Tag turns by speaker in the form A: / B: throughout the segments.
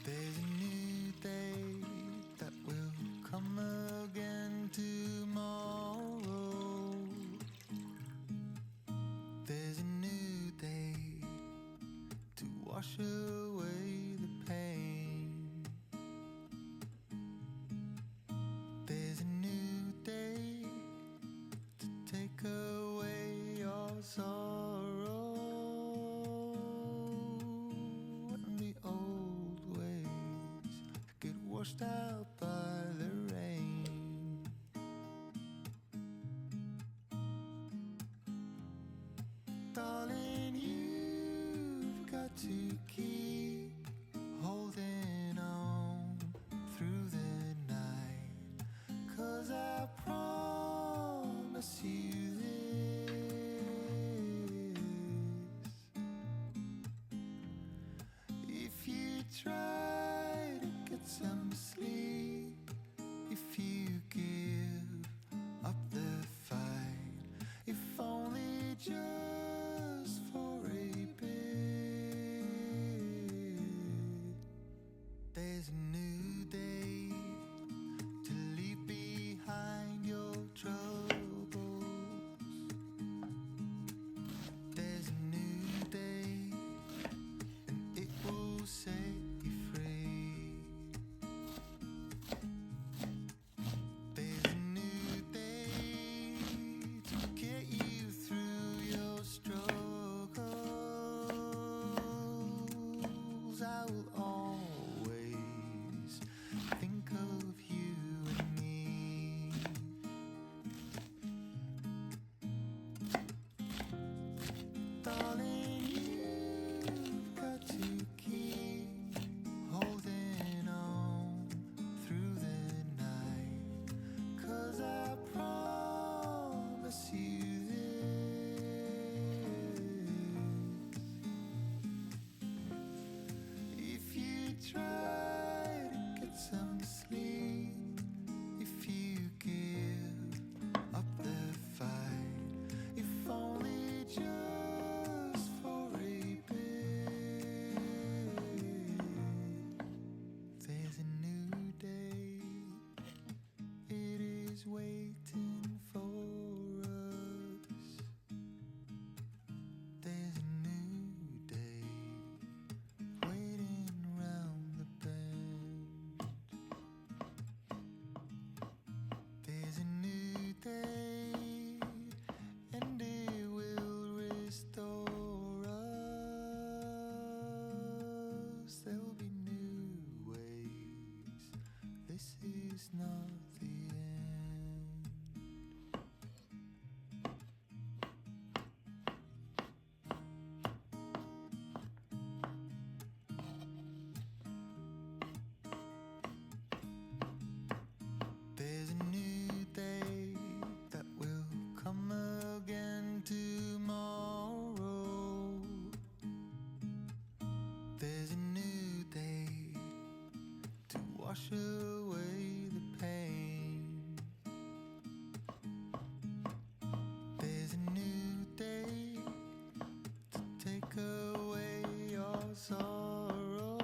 A: There's a new day that will come again tomorrow. There's a new day to wash away the pain. There's a new day to take away your sorrow, and the old ways get washed out by the rain. Darling, you've got to keep holding on through the night, 'cause I promise you this: if you try to get some sleep, if you give up the fight, if only just for a bit, there's a new day to leave behind your troubles. There's a new day, and it will set you free. There's a new day to get you through your struggles. I will always think of you and me. Darling, you've got to keep holding on through the night, 'cause I promise you this: if you try to get some sleep, if you give up the fight, if only just for a bit, there's a new day. It is waiting for us. There's a new day waiting round the bend. There's a new day, and it will restore us. There'll be new ways. This is not the end. There's a new day that will come again tomorrow. There's a new day to wash away the pain. There's a new day to take away your sorrow,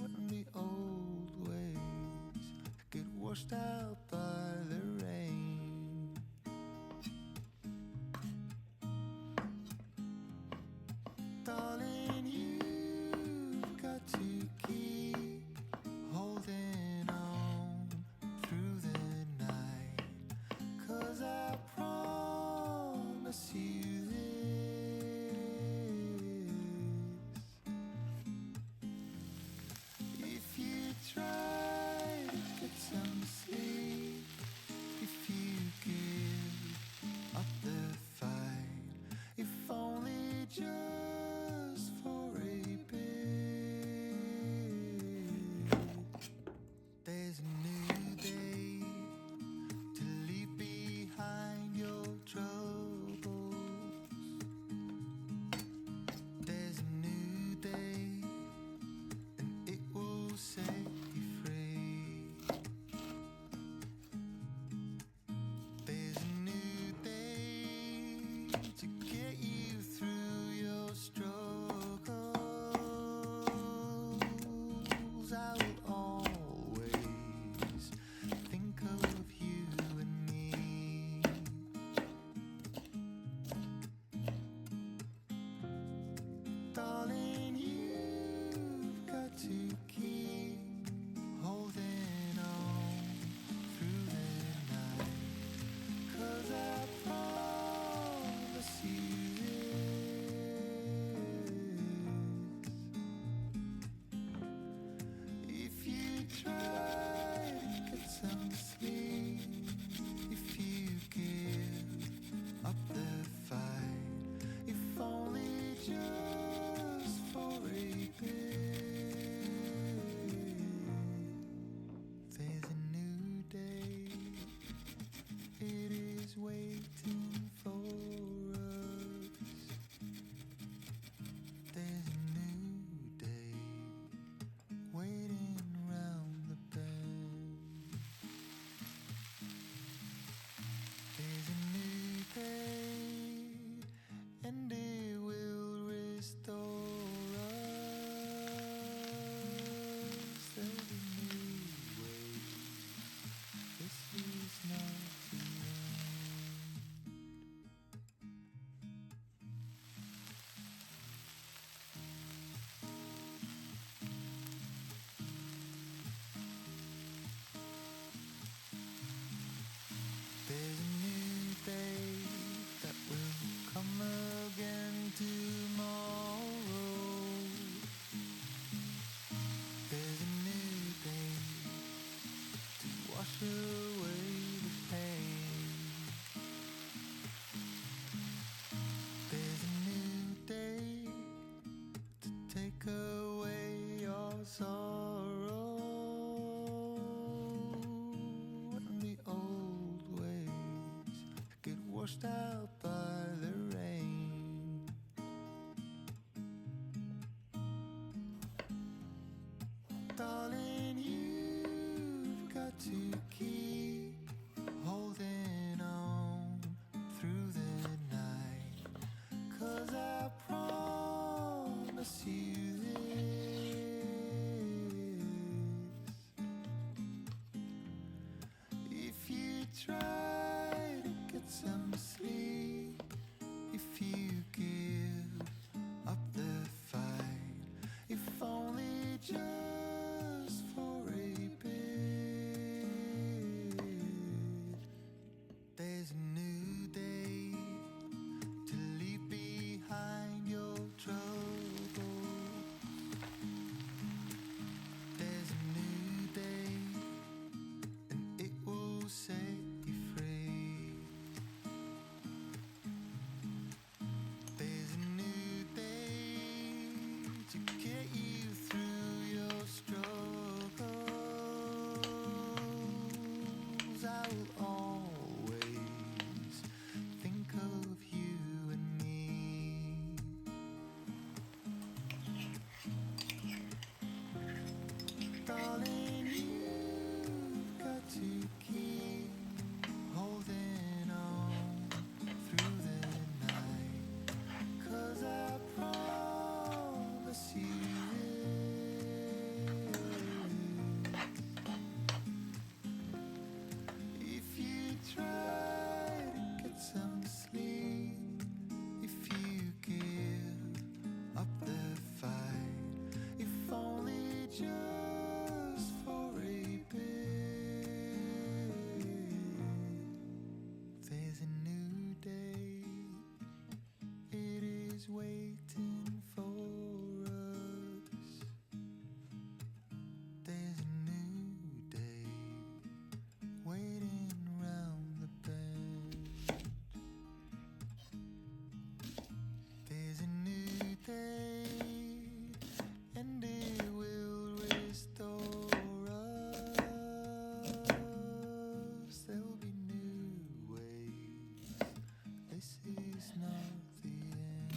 A: and the old ways get washed out by the rain. Darling, you've got to keep holding on through the night, 'cause I promise you this: if you try to get some sleep, if you give up the fight, if only just for a bit, there's a new day to leave behind your troubles. There's a new day, and it will set you free. washed out by the rain. Darling, you've got to keep holding on through the night, 'cause I promise you this: if you try to get some sleep, if you give up the fight, if only just for a bit, there's a new day to leave behind your troubles. There's a new day, and it will set you free. There's a new day to get you through your struggles. I will always think of you and me. Darling, you've got to keep holding on through the night, 'cause I promise you this: if you try to get some sleep, if you give up the fight, if only just for a bit, there's a new day. It is waiting for us. There's a new day waiting round the bend. There's a new day, and it will restore us. There'll be new ways. This is not the end.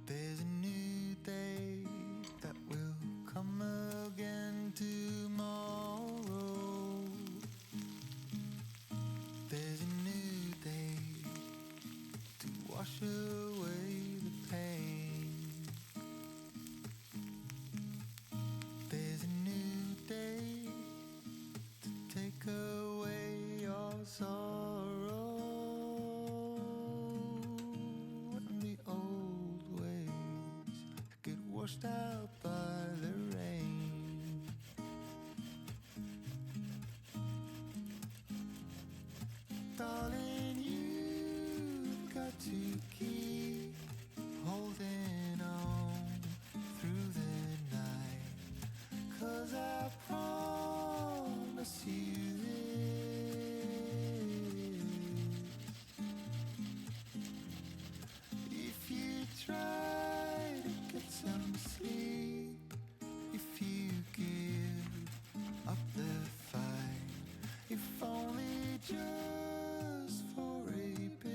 A: There's a new day that will come again tomorrow. There's a new day to wash away the pain. There's a new day to take away your sorrow, and the old ways get washed out by the rain. Darling, you've got to keep holding on through the night, 'cause I promise you this: if you try to get some sleep, if you give up the fight, if only just for a bit,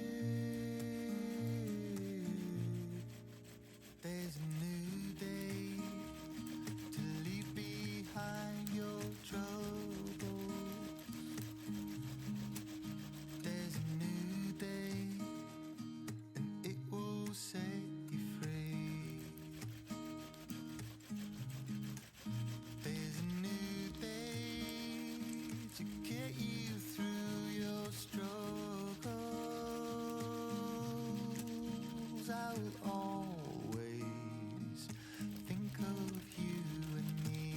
A: there's a new day to leave behind your troubles. There's a new day, and it will set you free. There's a new day to get you through your struggles. I will always think of you and me.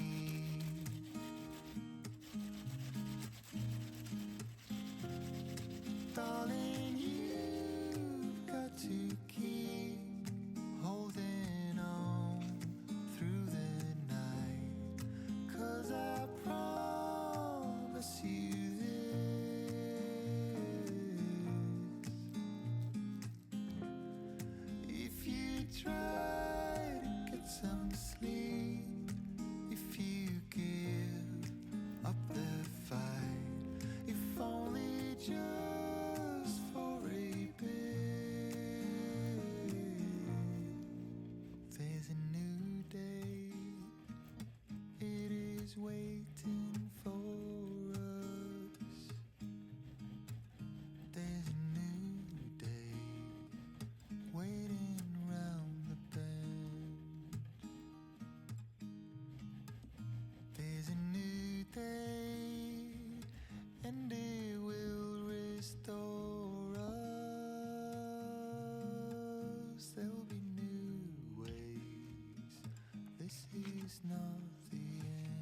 A: Darling, you've got to keep holding on through the night, 'cause I promise you this: some sleep if you give up the fight, if only just for a bit. There's a new day, it is waiting for us. There's a new day waiting round the bend. There's a new day, and it will restore us. There'll be new ways. This is not the end.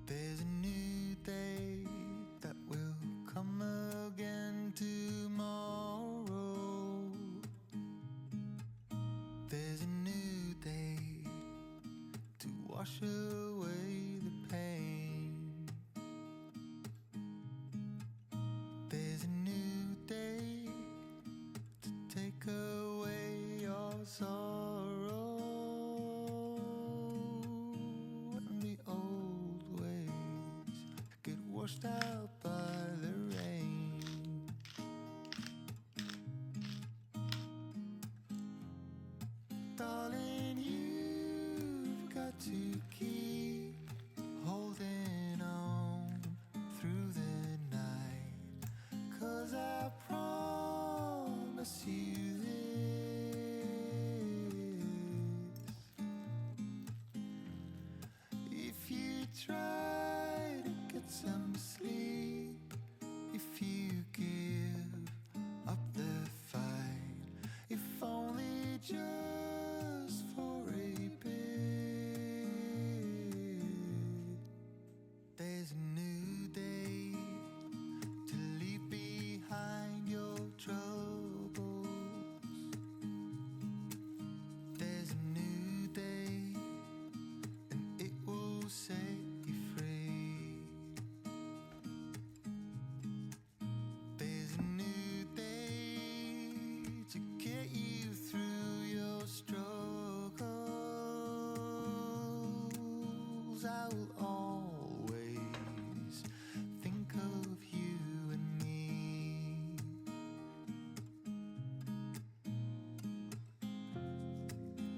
A: There's a new day that will come again tomorrow. There's a new day to wash away the pain. There's a new day to take away your sorrow, and the old ways get washed out by the rain. Darling, you've got to keep holding on through the night, 'cause I promise you this: if you try to get some sleep, if you give up the fight, if only just for a bit, there's a new day to leave behind your troubles. There's a new day, and it will set you free. There's a new day to get you through your struggles. I will always think of you and me.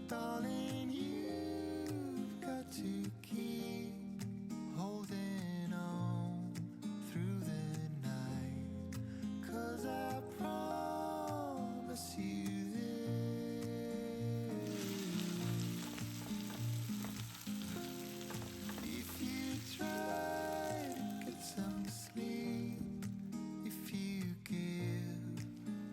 A: Darling, you've got to keep holding on through the night, 'cause I promise you this: if you try to get some sleep, if you give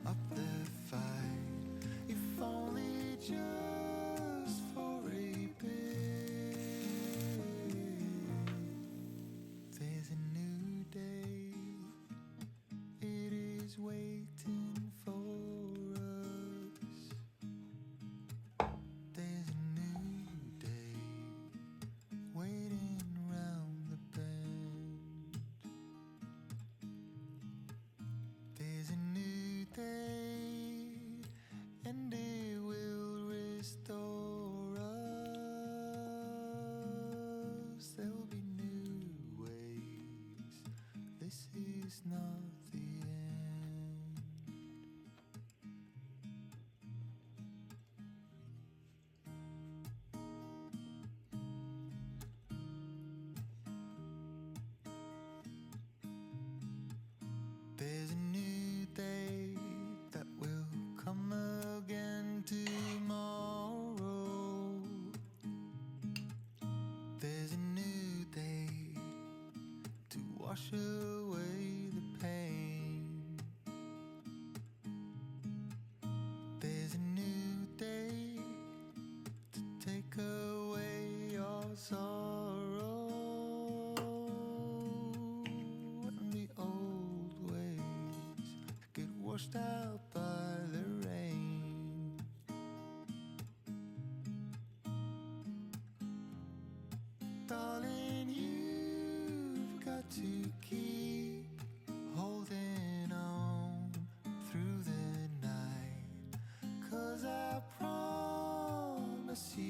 A: up the fight, if only just for a bit, there's a new day, it is waiting for us. There's a new day waiting round the bend. There's a new day, and it will restore us. There'll be new ways. This is not the end. There's a new day that will come again tomorrow. There's a new day to wash away the pain. There's a new day to take away your sorrow, and the old ways get washed out by the rain. darling, you've got to keep holding on through the night, 'cause I promise you